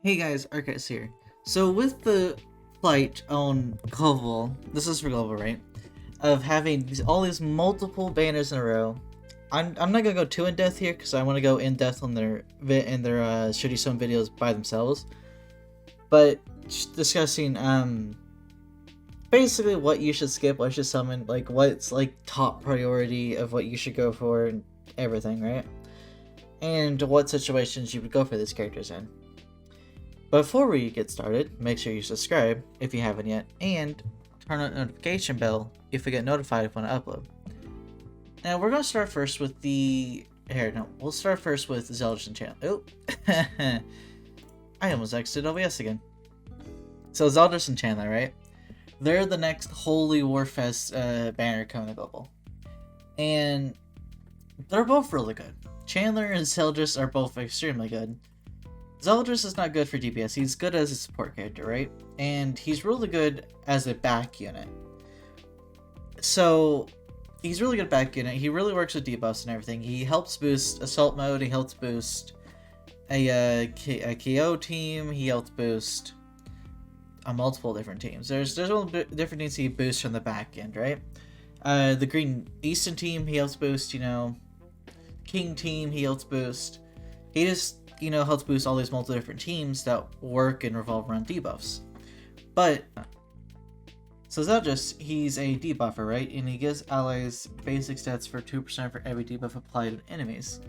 Hey guys, ArkhIce here. So with the plight on global, this is for global, right? Of having all these multiple banners in a row, I'm not gonna go too in depth here because I want to go in depth on their shitty some videos by themselves. But just discussing basically what you should skip, what you should summon, like what's like top priority of what you should go for and everything, right? And what situations you would go for these characters in. Before we get started, make sure you subscribe if you haven't yet, and turn on the notification bell if you get notified when I upload. Now we're gonna start first with we'll start first with Zeldris and Chandler. Oh, I almost exited OBS again. So Zeldris and Chandler, right? They're the next Holy Warfest banner coming to global, and they're both really good. Chandler and Zeldris are both extremely good. Zeldris is not good for DPS, he's good as a support character, right? And he's really good as a back unit. So, he's really good back unit, he really works with debuffs and everything. He helps boost Assault Mode, he helps boost a KO team, he helps boost multiple different teams. There's all different things he boosts from the back end, right? The Green Eastern team, he helps boost, King team, he helps boost. He just helps boost all these multiple different teams that work and revolve around debuffs. But, so Zeldris, he's a debuffer, right? And he gives allies basic stats for 2% for every debuff applied on enemies.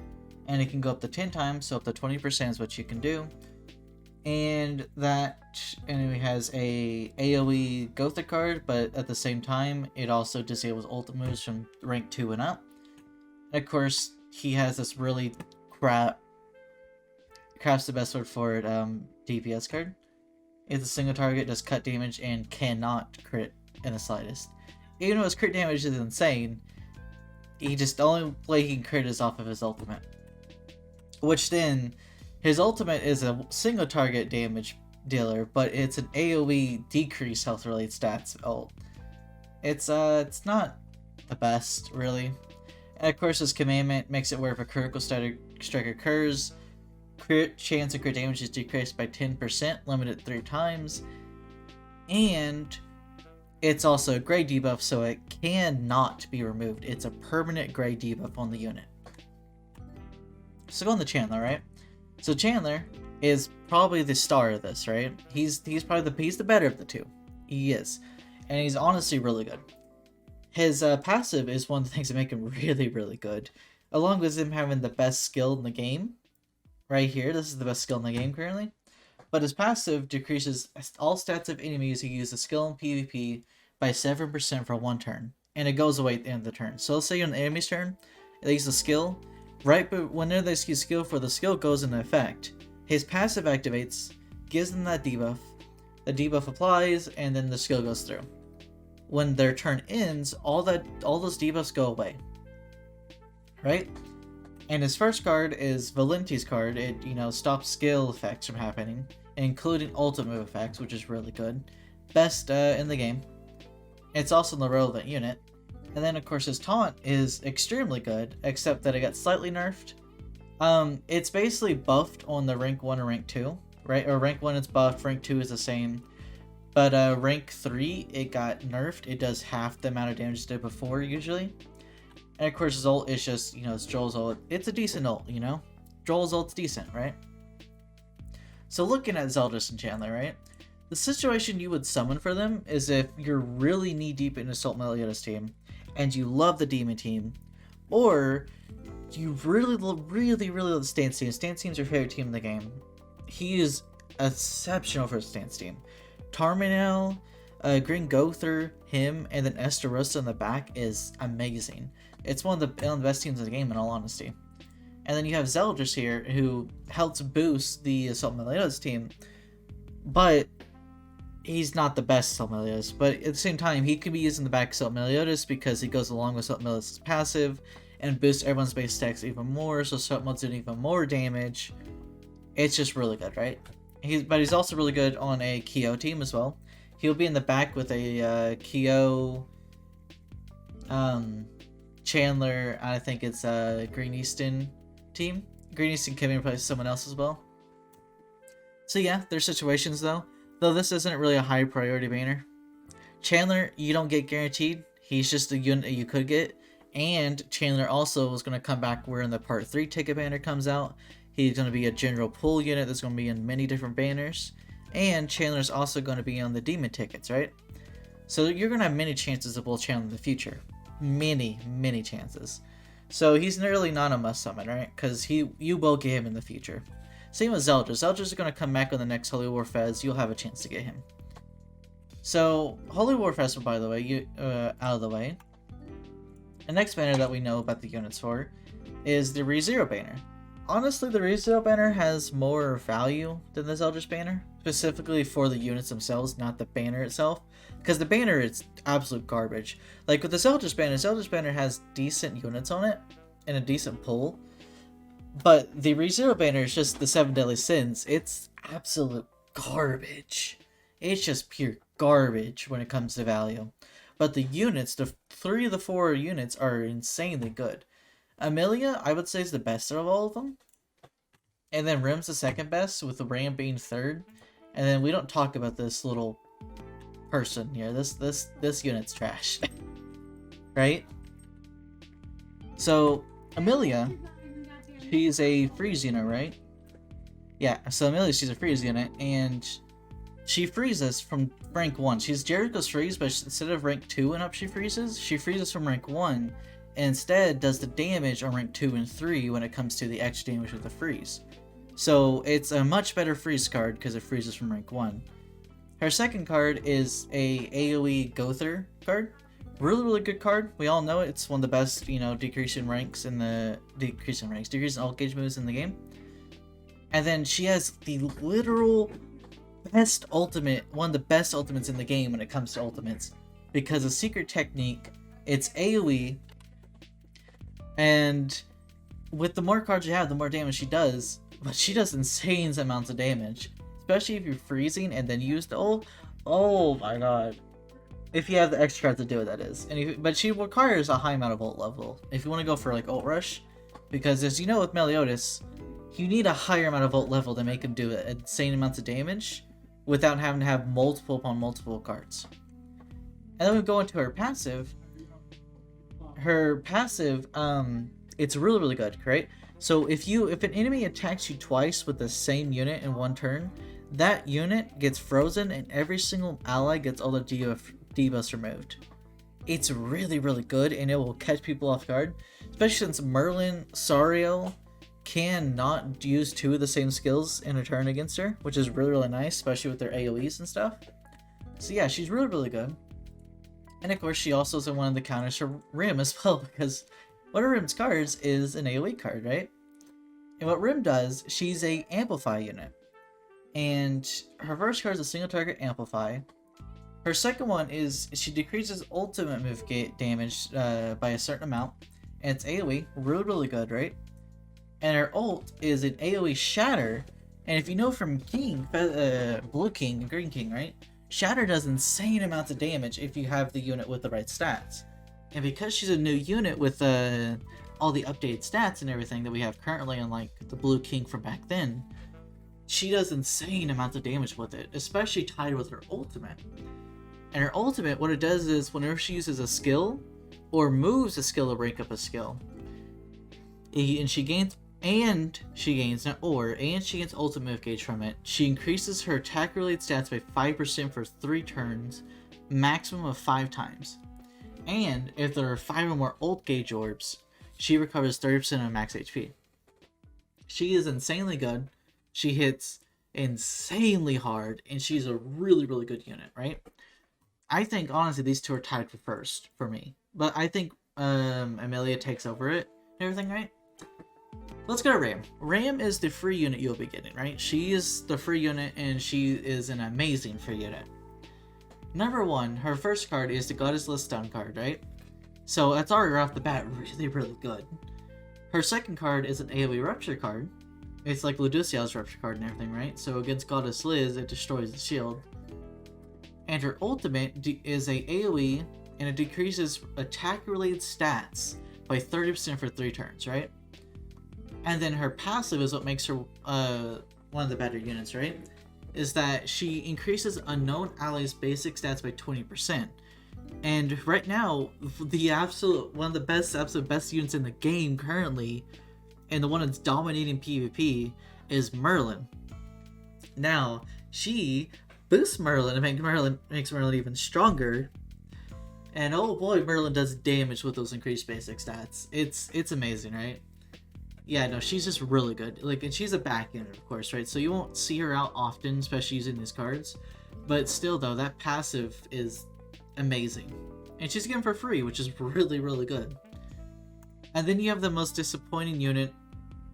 And it can go up to 10 times, so up to 20% is what you can do. And that enemy has a AoE Gothic card, but at the same time, it also disables ult moves from rank 2 and up. And of course, he has this really craft's the best word for it, DPS card. It's a single target, does cut damage, and cannot crit in the slightest. Even though his crit damage is insane, the only way he can crit is off of his ultimate. Which then, his ultimate is a single target damage dealer, but it's an AoE decrease health related stats ult. It's not the best, really. And of course, his commandment makes it where if a critical strike occurs, crit chance of crit damage is decreased by 10%, limited 3 times, and it's also a gray debuff, so it cannot be removed. It's a permanent gray debuff on the unit. So go on to Chandler, right? So Chandler is probably the star of this, right? He's the better of the two. He is, and he's honestly really good. His passive is one of the things that make him really, really good, along with him having the best skill in the game. Right here, this is the best skill in the game currently. But his passive decreases all stats of enemies who use the skill in PvP by 7% for 1 turn. And it goes away at the end of the turn. So let's say you're on the enemy's turn, they use the skill. Right, but whenever they use skill for the skill goes into effect, his passive activates, gives them that debuff, the debuff applies, and then the skill goes through. When their turn ends, all those debuffs go away. Right? And his first card is Valenti's card. It, stops skill effects from happening, including ultimate effects, which is really good. Best in the game. It's also the relevant unit. And then, of course, his taunt is extremely good, except that it got slightly nerfed. It's basically buffed on the rank 1 and rank 2, right? Or rank 1 it's buffed, rank 2 is the same. But rank 3, it got nerfed. It does half the amount of damage it did before, usually. And of course his ult is just, it's Joel's ult. It's a decent ult, Joel's ult's decent, right? So looking at Zeldris and Chandler, right? The situation you would summon for them is if you're really knee-deep in Assault Meliodas team, and you love the Demon team, or you really love the Stance team. Stance team's your favorite team in the game. He is exceptional for the Stance team. Tarminel, Green Gother, him, and then Estarossa in the back is amazing. It's one of the best teams in the game, in all honesty. And then you have Zeldris here, who helps boost the Assault Meliodas team, but he's not the best Assault Meliodas. But at the same time, he can be used in the back Assault Meliodas because he goes along with Assault Meliodas' passive and boosts everyone's base stacks even more, so Assault Meliodas doing even more damage. It's just really good, right? But he's also really good on a KO team as well. He'll be in the back with a KO, Chandler, I think it's Green Easton team. Green Easton can replace someone else as well. So yeah, there's situations though this isn't really a high priority banner. Chandler, you don't get guaranteed. He's just a unit that you could get. And Chandler also is going to come back when the Part 3 ticket banner comes out. He's going to be a general pool unit that's going to be in many different banners. And Chandler's also going to be on the demon tickets, right? So you're going to have many chances to pull Chandler in the future. Many, many chances. So he's really not a must summon, right? Because you will get him in the future. Same with Zeldris. Zeldris is going to come back on the next Holy War Fez. You'll have a chance to get him. So, Holy War Festival, by the way, out of the way. The next banner that we know about the units for is the Rezero banner. Honestly, the Rezero banner has more value than the Zeldris banner, specifically for the units themselves, not the banner itself. Because the banner is absolute garbage. Like with the Zeldris banner has decent units on it and a decent pull. But the Rezero banner is just the 7 Deadly Sins. It's absolute garbage. It's just pure garbage when it comes to value. But the units, the 3 of the 4 units are insanely good. Amelia, I would say, is the best of all of them. And then Rim's the second best, with the Ram being third. And then we don't talk about this little person here. This unit's trash. Right? So, Amelia, she's a freeze unit, right? Yeah, so Amelia, she's a freeze unit, and she freezes from rank 1. She's Jericho's freeze, but instead of rank 2 and up she freezes from rank 1, and instead does the damage on rank 2 and 3 when it comes to the extra damage with the freeze. So it's a much better freeze card because it freezes from rank 1. Her second card is a AoE Gother card. Really, really good card. We all know it. It's one of the best, decreasing alt gauge moves in the game. And then she has the literal best ultimate, one of the best ultimates in the game when it comes to ultimates, because a secret technique, it's AoE, and with the more cards you have, the more damage she does, but she does insane amounts of damage, especially if you're freezing and then use the ult. Oh my god. If you have the extra card to do it, that is. But she requires a high amount of ult level if you want to go for like ult rush, because as you know with Meliodas, you need a higher amount of ult level to make him do insane amounts of damage without having to have multiple upon multiple cards. And then we go into her passive. Her passive, it's really, really good, right? So if an enemy attacks you twice with the same unit in one turn, that unit gets frozen and every single ally gets all the debuffs removed. It's really, really good, and it will catch people off guard, especially since Merlin, Sariel cannot use 2 of the same skills in a turn against her, which is really, really nice, especially with their AoEs and stuff. So yeah, she's really, really good. And of course, she also is in one of the counters for Rim as well, because one of Rim's cards is an AoE card, right? And what Rim does, she's a Amplify unit. And her first card is a single target Amplify. Her second one is she decreases ultimate move damage by a certain amount. And it's AoE, really, really good, right? And her ult is an AoE Shatter, and if you know from King, Blue King and Green King, right? Shatter does insane amounts of damage if you have the unit with the right stats. And because she's a new unit with all the updated stats and everything that we have currently on like the Blue King from back then, she does insane amounts of damage with it, especially tied with her ultimate. And her ultimate, what it does is whenever she uses a skill or moves a skill to rank up a skill, and she gains ultimate move gauge from it. She increases her attack related stats by 5% for 3 turns, maximum of 5 times. And if there are 5 or more ult gauge orbs, she recovers 30% of max HP. She is insanely good. She hits insanely hard, and she's a really, really good unit, right? I think honestly these two are tied for first for me, but I think Amelia takes over it and everything, right? Let's go to Ram. Ram is the free unit you'll be getting, right? She is the free unit, and she is an amazing free unit. Number 1, her first card is the Goddess List Stun card, right? So that's already right off the bat really, really good. Her second card is an AoE Rupture card. It's like Luduciel's Rupture card and everything, right? So against Goddess Liz, it destroys the shield. And her ultimate is a AoE, and it decreases attack-related stats by 30% for 3 turns, right? And then her passive is what makes her one of the better units, right? Is that she increases unknown allies' basic stats by 20%. And right now, the one of the absolute best units in the game currently, and the one that's dominating PvP, is Merlin. Now, she boosts Merlin and makes Merlin even stronger. And oh boy, Merlin does damage with those increased basic stats. It's amazing, right? Yeah, no, she's just really good. Like, and she's a back unit, of course, right? So you won't see her out often, especially using these cards. But still, though, that passive is amazing. And she's getting for free, which is really, really good. And then you have the most disappointing unit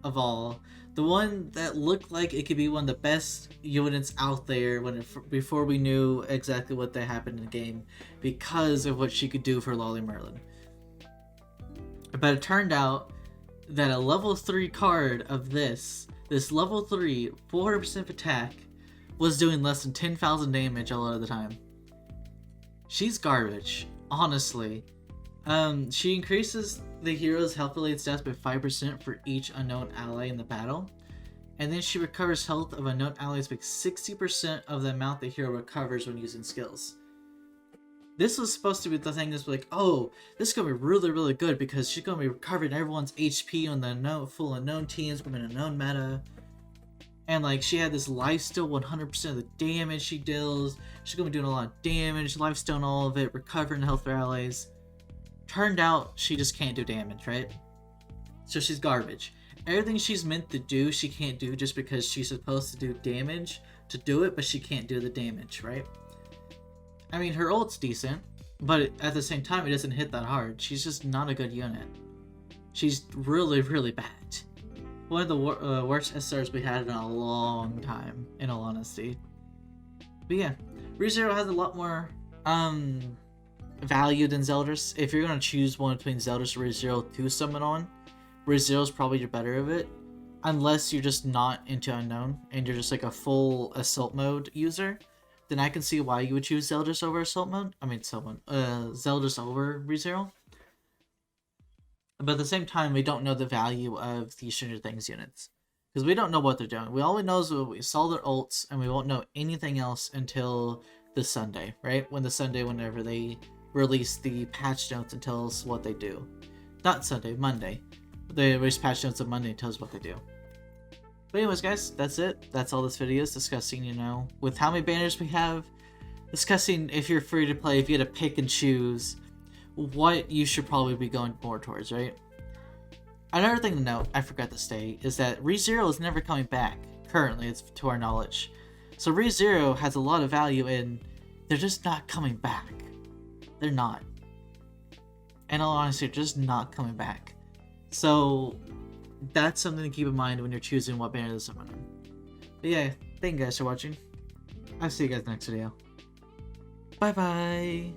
of all. The one that looked like it could be one of the best units out there before we knew exactly what that happened in the game, because of what she could do for Lolly Merlin. But it turned out that a level 3 card of this level 3 400% attack was doing less than 10,000 damage a lot of the time. She's garbage, honestly. She increases the hero's health-related stats by 5% for each unknown ally in the battle. And then she recovers health of unknown allies by 60% of the amount the hero recovers when using skills. This was supposed to be the thing that's like, oh, this is going to be really, really good because she's going to be recovering everyone's HP on the full unknown teams, going to be an unknown meta. And like, she had this lifesteal 100% of the damage she deals. She's going to be doing a lot of damage, lifesteal all of it, recovering health for allies. Turned out, she just can't do damage, right? So she's garbage. Everything she's meant to do, she can't do just because she's supposed to do damage to do it, but she can't do the damage, right? I mean, her ult's decent, but at the same time, it doesn't hit that hard. She's just not a good unit. She's really, really bad. One of the worst SRs we had in a long time, in all honesty. But yeah, Rezero has a lot more value than Zeldris. If you're going to choose one between Zeldris or Rezero to summon on, Rezero's probably your better of it. Unless you're just not into Unknown, and you're just like a full Assault Mode user, then I can see why you would choose Zeldris over Assault Mode. I mean, Zeldris over Rezero. But at the same time, we don't know the value of the Stranger Things units. Because we don't know what they're doing. We all we know is we saw their ults, and we won't know anything else until this Sunday, right? Whenever they release the patch notes and tell us what they do. Not Sunday, Monday. They release patch notes on Monday and tell us what they do. But anyways, guys, that's it. That's all this video is discussing, you know, with how many banners we have. Discussing if you're free to play, if you had to pick and choose what you should probably be going more towards, right? Another thing to note, I forgot to state, is that Rezero is never coming back. Currently, it's to our knowledge. So Rezero has a lot of value and they're just not coming back. They're not. And all honesty, they're just not coming back. So that's something to keep in mind when you're choosing what banner to summon on. But yeah, thank you guys for watching. I'll see you guys next video. Bye bye!